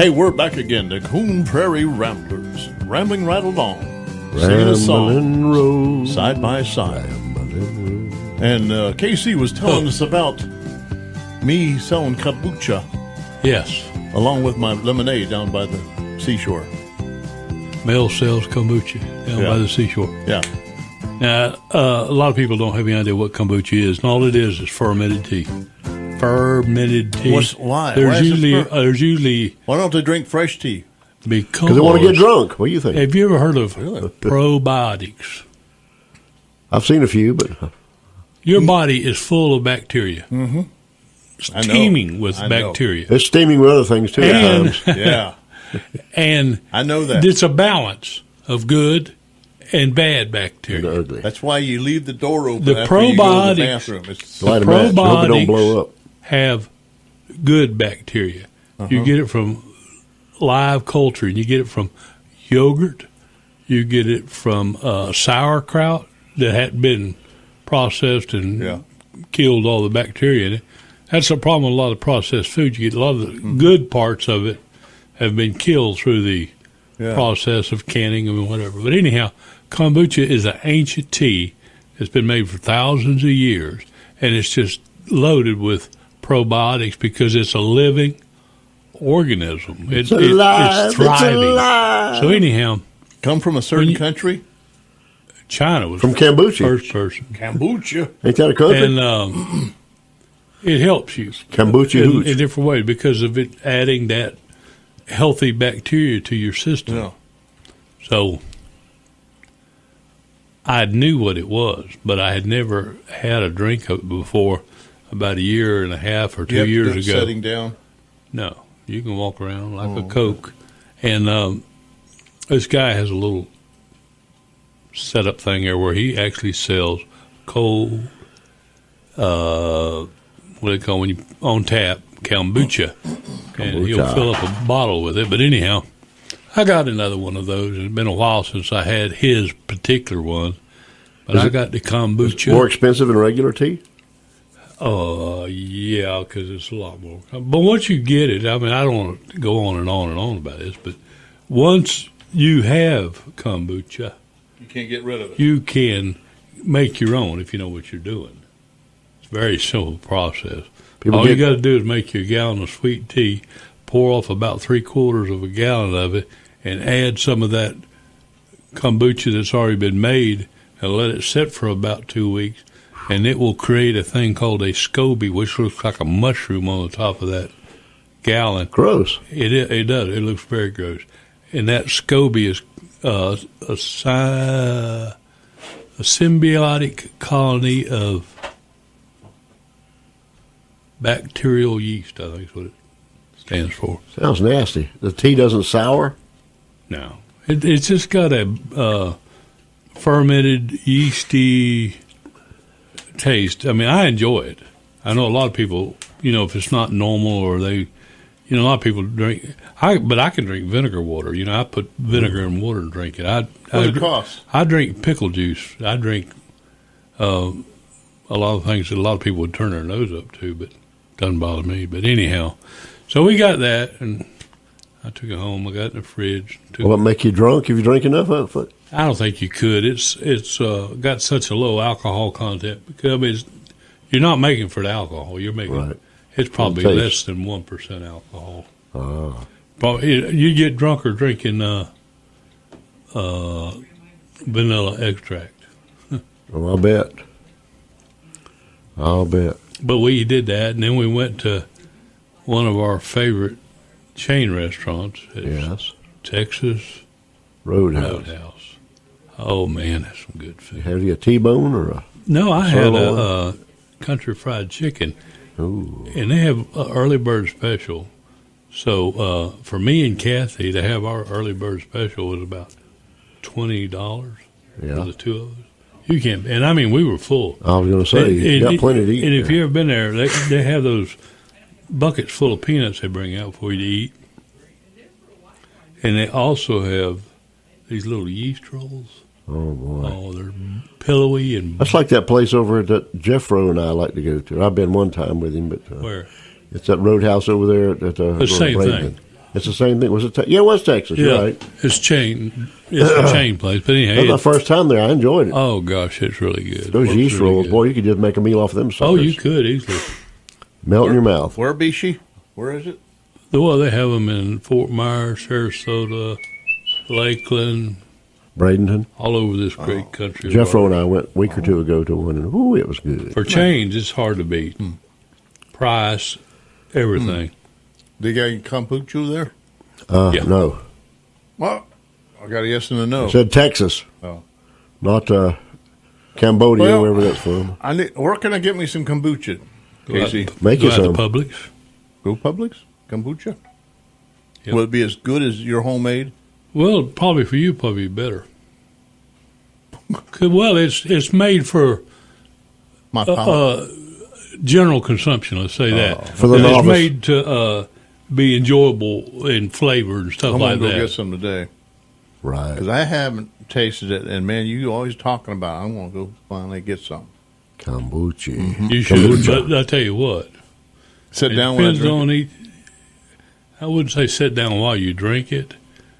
Hey, we're back again, the Coon Prairie Ramblers, rambling right along, singing a song, side by side. And KC was telling us about me selling kombucha. Yes. Along with my lemonade down by the seashore. Mel sells kombucha down by the seashore. Yeah. Now, a lot of people don't have any idea what kombucha is, and all it is fermented tea. Fermented tea. Why? There's usually. Why don't they drink fresh tea? Because they want to get drunk. What do you think? Have you ever heard of probiotics? I've seen a few, but your body is full of bacteria. Mm-hmm. It's teeming with bacteria. It's steaming with other things too. Yeah. And I know that. It's a balance of good and bad bacteria. That's why you leave the door open the after you go to the bathroom. The probiotics don't blow up. Have good bacteria. You get it from live culture, and you get it from yogurt. You get it from sauerkraut that hadn't been processed and killed all the bacteria in it. That's the problem with a lot of processed food. You get a lot of the good parts of it have been killed through the process of canning and whatever. But anyhow, kombucha is an ancient tea that's been made for thousands of years, and it's just loaded with probiotics because it's a living organism. It's alive. It's thriving. It's alive. So anyhow, come from a certain country. China was from kombucha. First person. Kombucha. Ain't that a country? And it helps you kombucha in different ways because of it adding that healthy bacteria to your system. Yeah. So I knew what it was, but I had never had a drink of it before. About a year and a half or 2 years ago. Sitting down? No, you can walk around like a Coke. And this guy has a little setup thing there where he actually sells cold, what do they call when you on tap, kombucha. And he'll fill up a bottle with it. But anyhow, I got another one of those. It's been a while since I had his particular one. But I got the kombucha. Is it more expensive than regular tea? Yeah, because it's a lot more. But once you get it, I mean, I don't want to go on and on and on about this, but once you have kombucha, you can't get rid of it. You can make your own if you know what you're doing. It's a very simple process. All you got to do is make you a gallon of sweet tea, pour off about 3/4 of a gallon of it, and add some of that kombucha that's already been made, and let it sit for about 2 weeks. And it will create a thing called a SCOBY, which looks like a mushroom on the top of that gallon. Gross. It does. It looks very gross. And that SCOBY is a symbiotic colony of bacterial yeast, I think is what it stands for. Sounds nasty. The tea doesn't sour? No. It's just got a fermented, yeasty taste. I mean, I enjoy it. I know a lot of people, if it's not normal or a lot of people drink. But I can drink vinegar water. I put vinegar in water and drink it. What does it cost? I drink pickle juice. I drink a lot of things that a lot of people would turn their nose up to, but it doesn't bother me. But anyhow, so we got that, and I took it home. I got it in the fridge. Will it make you drunk if you drink enough of it? I don't think you could. It's got such a low alcohol content because you're not making for the alcohol. You're making it's probably less than 1% alcohol. You get drunker drinking vanilla extract. Oh, I'll bet. But we did that, and then we went to one of our favorite chain restaurants. Yes. Texas Roadhouse. Oh, man, that's some good food. Have you a T-bone or a No, I had a country fried chicken. Ooh. And they have an early bird special. So for me and Kathy to have our early bird special was about $20 for the two of us. You can't, and I mean, we were full. I was going to say, you got plenty to eat. And if you've ever been there, they have those buckets full of peanuts they bring out for you to eat. And they also have these little yeast rolls. Oh, boy. Oh, they're pillowy. And that's like that place over at that Jeffro and I like to go to. I've been one time with him. But where? It's that Roadhouse over there. At the same thing. It's the same thing. Was it? Yeah, it was Texas. Yeah, You're right. It's chain. It's a chain place. But anyhow, That was my first time there. I enjoyed it. oh gosh, it's really good. Those It's yeast really rolls, good. boy, you could just make a meal off of them. Oh, Suckers. you could easily. Melt in your mouth. Where be she? Where is it? Well, they have them in Fort Myers, Sarasota, Lakeland, Bradenton. all over this great country. of Jeffro ours. and I went a week or two ago to one, and ooh, it was good. For change, it's hard to beat. Price, everything. They got any kombucha there? Yeah. No. Well, I got a yes and a no. It said Texas, Oh. not Cambodia, Well, wherever that's from. Where can I get me some kombucha, Casey? Make Go you out to some. Publix. Go Publix? Kombucha? Yep. Will it be as good as your homemade? Well, probably for you, probably better. 'Cause, well, it's made for My palate. general consumption. Let's say that For the it's novice. made to be enjoyable in flavor and stuff I'm going like to go that. get some today. Right. Because I haven't tasted it. And, man, you always talking about it. I'm going to go finally get some. Kombucha. You should, Kombucha. but I tell you what, Sit it down when I depends drink on it. each. I wouldn't say sit down while you drink it,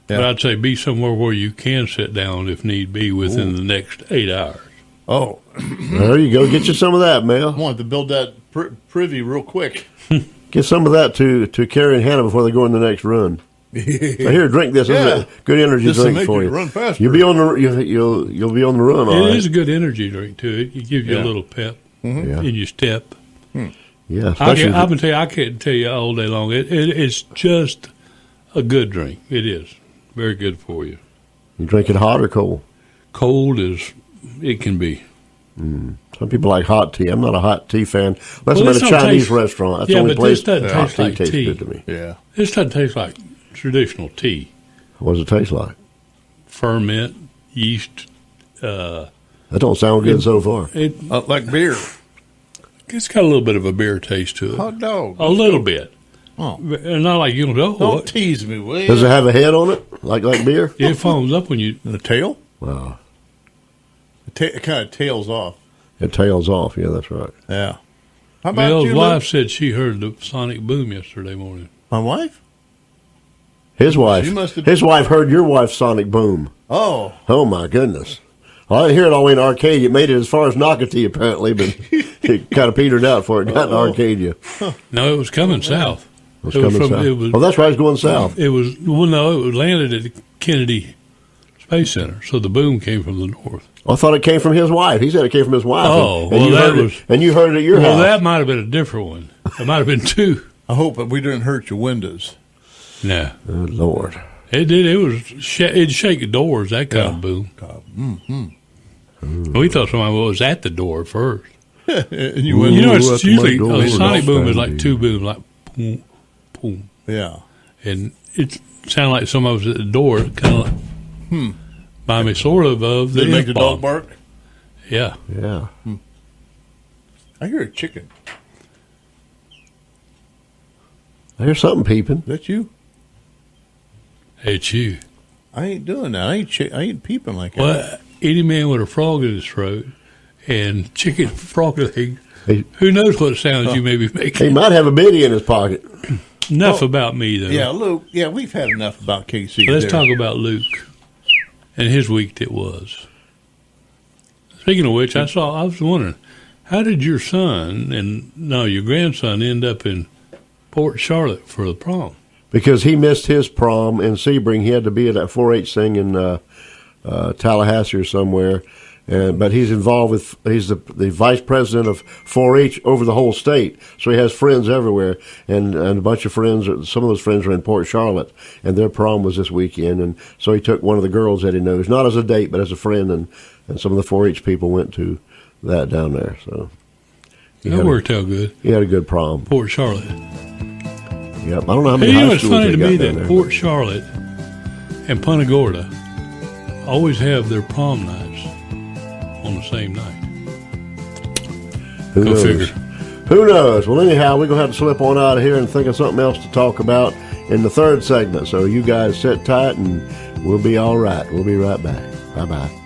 but Yeah. I'd say be somewhere where you can sit down if need be within the next 8 hours. Oh, There you go. Get you some of that, I Mel. wanted to build that privy real quick. Get some of that to Carrie and Hannah before they go in the next run. So here, drink this. This is Yeah. a good energy Just to drink make for you you. run faster. You'll be on the you'll be on the run. All It right. is a good energy drink too. It gives you Yeah. a little pep Yeah. in your step. Yeah. I Especially I can't tell you all day long. It's just a good drink. It is very good for you. you drink it hot or cold. Cold as it can be. Some people like hot tea. I'm not a hot tea fan. Unless I'm Well, at this a don't Chinese taste- restaurant. That's Yeah, the only but place this doesn't hot taste tea like tastes tea. good to me. Yeah. This doesn't taste like traditional tea. What does it taste like? Ferment, yeast. That don't sound good so far. Like beer. It's got a little bit of a beer taste to it. Hot dog. A little bit. Oh. And not like you don't go, Don't what? tease me, will Does you? it have a head on it, like beer? It foams up when you. And the tail? Wow. It kind of tails off. It tails off. Yeah, that's right. Yeah. How about Mel's you, wife Luke? said she heard the sonic boom yesterday morning. My wife? His wife. She must have- His wife heard your wife's sonic boom. Oh. Oh my goodness. Well, I didn't hear it all the way in Arcadia. It made it as far as Nocatee apparently, but it kind of petered out before it got to Arcadia. No, it was coming south. It was coming south. It was, Oh, that's right. It's going south. it was well, no, it was landed at the Kennedy Space Center, so the boom came from the north. I thought it came from his wife. He said it came from his wife. Oh, and well, you that heard was- it, and you heard it at your Well, house. that might have been a different one. It might have been two. I hope that we didn't hurt your windows. No, Good Lord. it did. It was it'd shake the doors. That kind of boom. We thought somebody was at the door first. And you went, You know, Ooh, it's that's my usually door. a sonic boom is like Outstanding. two booms, like boom, boom, yeah. and it sounded like somebody was at the door, kind of like by me, sort of the Did it make the F-bomb. dog bark? Yeah, Yeah. I hear a chicken. I hear something peeping. Is that you? it's you. I ain't doing that. I ain't peeping like that. Well, any man with a frog in his throat and chicken frog leg, He, who knows what sounds you may be he making. might have a biddy in his pocket. Enough about me, though. Yeah, Luke. Yeah, we've had enough about KC. Let's there. talk about Luke and his week that was. Speaking of which, I was wondering, how did your son and your grandson end up in Port Charlotte for the prom? Because he missed his prom in Sebring. He had to be at that 4-H thing in Tallahassee or somewhere. But he's involved with, he's the vice president of 4-H over the whole state. So he has friends everywhere. And a bunch of friends, some of those friends are in Port Charlotte. And their prom was this weekend. And so he took one of the girls that he knows, not as a date, but as a friend. And some of the 4-H people went to that down there. So That worked out good. he had a good prom. Port Charlotte. Yep. I don't know how many Hey, you know, high it's schools funny they to me got down that there. Port Charlotte and Punta Gorda always have their prom nights on the same night. Who Go knows? figure. Who knows? Well, anyhow, we're going to have to slip on out of here and think of something else to talk about in the third segment. So you guys sit tight and we'll be all right. We'll be right back. Bye-bye.